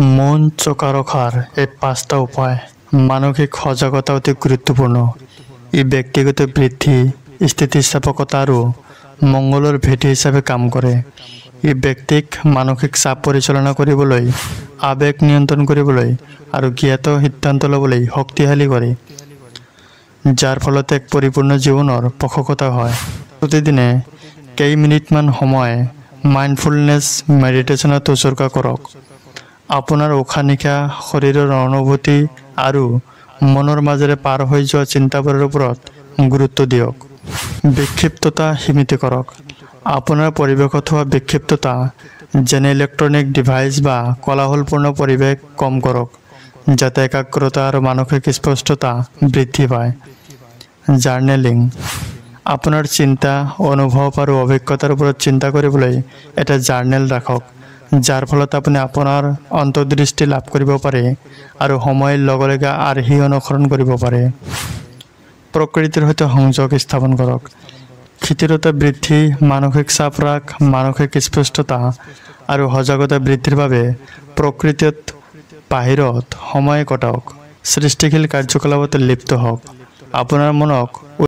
মন চোকা ৰখাৰ এই 5টা উপায়। মানসিক সজাগতা অতি গুৰুত্বপূৰ্ণ। ই ব্যক্তিগত বৃদ্ধি, স্থিতিস্থাপকতা আৰু মংগলৰ ভেটি হিচাপে কাম কৰে। ই ব্যক্তিক মানসিক চাপ পৰিচালনা কৰিবলৈ, আবেগ নিয়ন্ত্ৰণ কৰিবলৈ আৰু জ্ঞাত সিদ্ধান্ত ল'বলৈ শক্তিশালী কৰে, যাৰ ফলত এক পৰিপূৰ্ণ জীৱনৰ পোষকতা হয়। প্ৰতিদিনে কেইমিনিটমান সময় মাইণ্ডফুলনেছ মেডিটেশ্যনত উৎসৰ্গা কৰক। আপোনাৰ উশাহ নিশাহ, শৰীৰৰ অনুভূতি আৰু মনৰ মাজেৰে পাৰ হৈ যোৱা চিন্তাবোৰৰ ওপৰত গুৰুত্ব দিয়ক। বিক্ষিপ্ততা সীমিত কৰক। আপোনাৰ পৰিৱেশত হোৱা বিক্ষিপ্ততা, যেনে ইলেক্ট্ৰনিক ডিভাইচ বা কোলাহলপূৰ্ণ পৰিৱেশ, কম কৰক, যাতে একাগ্ৰতা আৰু মানসিক স্পষ্টতা বৃদ্ধি পায়। জাৰ্নেলিং। আপোনাৰ চিন্তা, অনুভৱ আৰু অভিজ্ঞতাৰ ওপৰত চিন্তা কৰিবলৈ এটা জাৰ্নেল ৰাখক, যাৰ ফলত আপুনি আপোনাৰ অন্তৰ্দৃষ্টি লাভ কৰিব পাৰে আৰু সময়ৰ লগে লগে আৰ্হি অনুসৰণ কৰিব পাৰে। প্ৰকৃতিৰ সৈতে সংযোগ স্থাপন কৰক। শিথিলতা বৃদ্ধি, মানসিক চাপ হ্ৰাস, মানসিক স্পষ্টতা আৰু সজাগতা বৃদ্ধিৰ বাবে প্ৰকৃতিত বাহিৰত সময় কটাওক। সৃষ্টিশীল কাৰ্যকলাপত লিপ্ত হওক। আপোনাৰ মনক